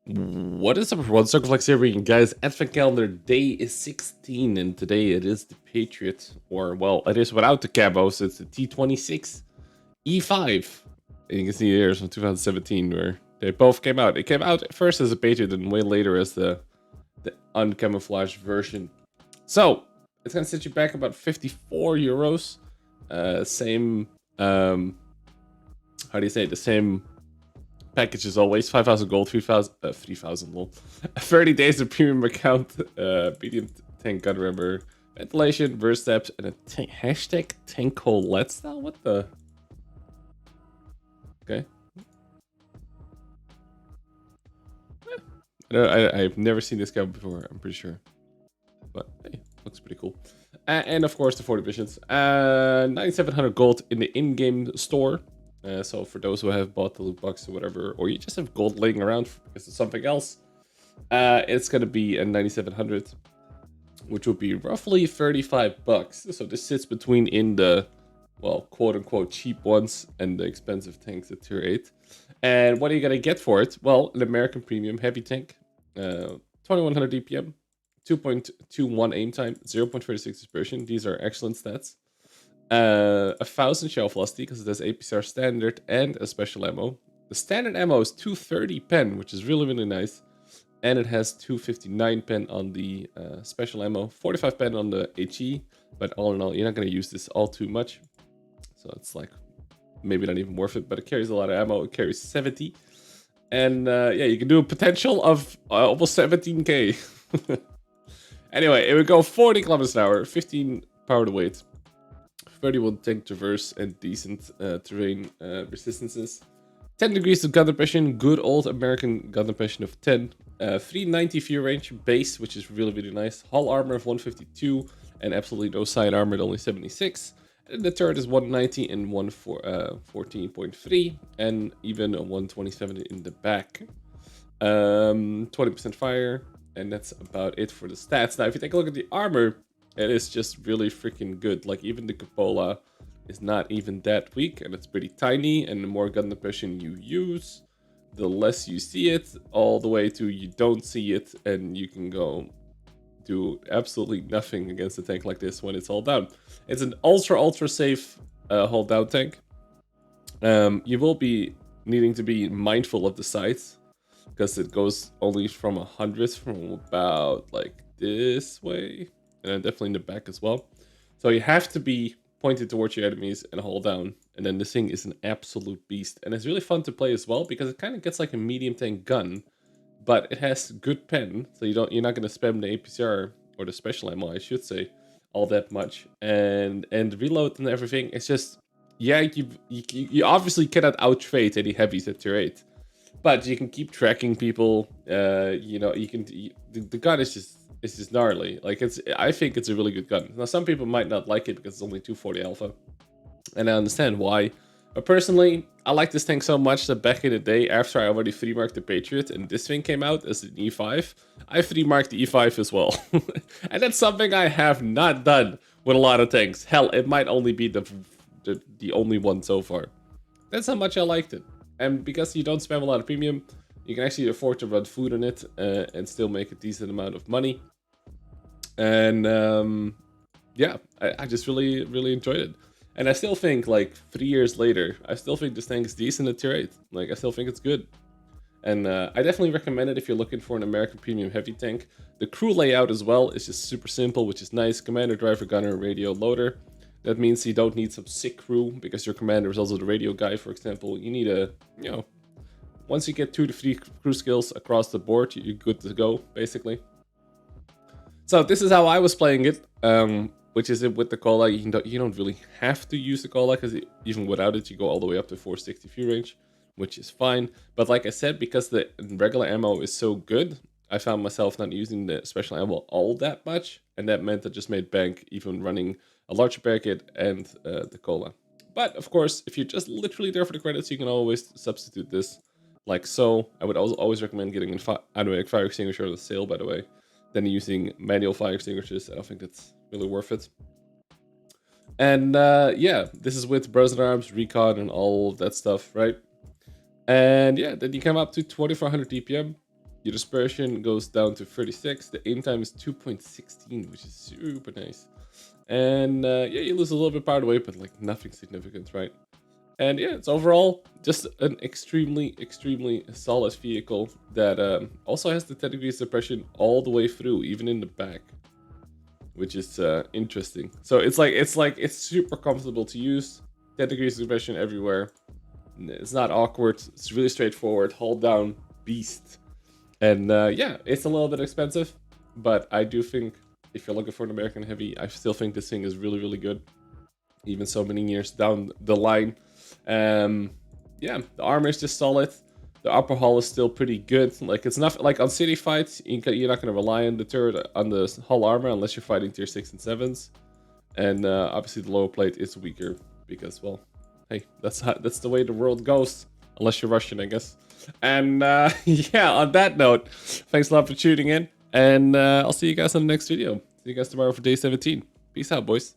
What is up, everyone? Circon Flex here, guys. Advent calendar day is 16, and today it is the Patriot, or well, it is without the cabo, so it's the T26 E5. And you can see here from 2017 where they both came out. It came out first as a Patriot and way later as the uncamouflaged version. So it's gonna set you back about 54 euros. Same, how do you say it? The same package as always. 5,000 gold, 3,000 lol. 30 days of premium account, medium tank gun remember, ventilation, burst steps, and a hashtag tanko let's now. What the? Okay. I've never seen this guy before, I'm pretty sure. But hey, looks pretty cool. And of course, the 40 missions. 9,700 gold in the in-game store. So for those who have bought the loot box or whatever, or you just have gold laying around because of something else, it's going to be a 9,700, which would be roughly 35 bucks. So this sits between in the, well, quote-unquote cheap ones and the expensive tanks at tier 8. And what are you going to get for it? Well, an American Premium Heavy Tank, 2100 DPM, 2.21 aim time, 0.36 dispersion. These are excellent stats. 1,000 shell velocity because it has APCR standard and a special ammo. The standard ammo is 230 pen, which is really, really nice. And it has 259 pen on the special ammo, 45 pen on the HE. But all in all, you're not going to use this all too much. So it's like maybe not even worth it, but it carries a lot of ammo. It carries 70. And yeah, you can do a potential of almost 17k. Anyway, it would go 40 kilometers an hour, 15 power to weight, 31 tank traverse, and decent terrain resistances. 10 degrees of gun depression, good old American gun depression of 10. 390 view range base, which is really, really nice. Hull armor of 152, and absolutely no side armor at only 76. And the turret is 190 and 14.3, and even a 127 in the back. 20% fire, and that's about it for the stats. Now, if you take a look at the armor, it is just really freaking good. Like, even the cupola is not even that weak, and it's pretty tiny, and the more gun depression you use, the less you see it, all the way to you don't see it, and you can go do absolutely nothing against a tank like this when it's all down. It's an ultra safe hold down tank. You will be needing to be mindful of the sights, because it goes only from 100 from about like this way, and definitely in the back as well. So you have to be pointed towards your enemies and hold down, and then this thing is an absolute beast. And it's really fun to play as well, because it kind of gets like a medium tank gun, but it has good pen, so you're not going to spam the APCR, or the special ammo I should say, all that much. And reload and everything, it's just, yeah, you obviously cannot out-trade any heavies at tier 8, but you can keep tracking people. You know, you can, the gun is just gnarly. Like, I think it's a really good gun. Now, some people might not like it because it's only 240 alpha, and I understand why. But personally, I like this tank so much that back in the day, after I already free marked the Patriot and this thing came out as an E5, I free marked the E5 as well. And that's something I have not done with a lot of tanks. Hell, it might only be the only one so far. That's how much I liked it. And because you don't spam a lot of premium, you can actually afford to run food on it and still make a decent amount of money. And yeah, I just really, really enjoyed it. And I still think, like, 3 years later, I still think this tank is decent at tier 8. Like, I still think it's good. And I definitely recommend it if you're looking for an American Premium Heavy Tank. The crew layout as well is just super simple, which is nice. Commander, driver, gunner, radio, loader. That means you don't need some sick crew, because your commander is also the radio guy, for example. You need a, you know, once you get 2 to 3 crew skills across the board, you're good to go, basically. So this is how I was playing it, which is with the cola. You don't really have to use the cola, because even without it, you go all the way up to 460 view range, which is fine. But like I said, because the regular ammo is so good, I found myself not using the special ammo all that much, and that meant I just made bank even running a larger barricade and the cola. But of course, if you're just literally there for the credits, you can always substitute this, like so. I would always recommend getting an automatic fire extinguisher on the sale, by the way, than using manual fire extinguishers. I don't think that's really worth it. And yeah, this is with Bros in Arms, Recon, and all of that stuff, right? And yeah, then you come up to 2400 DPM. Your dispersion goes down to 36. The aim time is 2.16, which is super nice. And yeah, you lose a little bit power weight, but like nothing significant, right? And yeah, it's overall just an extremely, extremely solid vehicle that also has the 10 degrees suppression all the way through, even in the back, which is interesting. So it's super comfortable to use. 10 degrees suppression everywhere. It's not awkward. It's really straightforward. Hold down, beast. And yeah, it's a little bit expensive, but I do think if you're looking for an American heavy, I still think this thing is really, really good. Even so many years down the line. Yeah, the armor is just solid. The upper hull is still pretty good. Like, it's not like on city fights, you're not going to rely on the turret, on the hull armor, unless you're fighting tier 6 and 7s. And obviously the lower plate is weaker because, well, hey, that's the way the world goes. Unless you're Russian, I guess. And yeah, on that note, thanks a lot for tuning in. And I'll see you guys on the next video. See you guys tomorrow for day 17. Peace out, boys.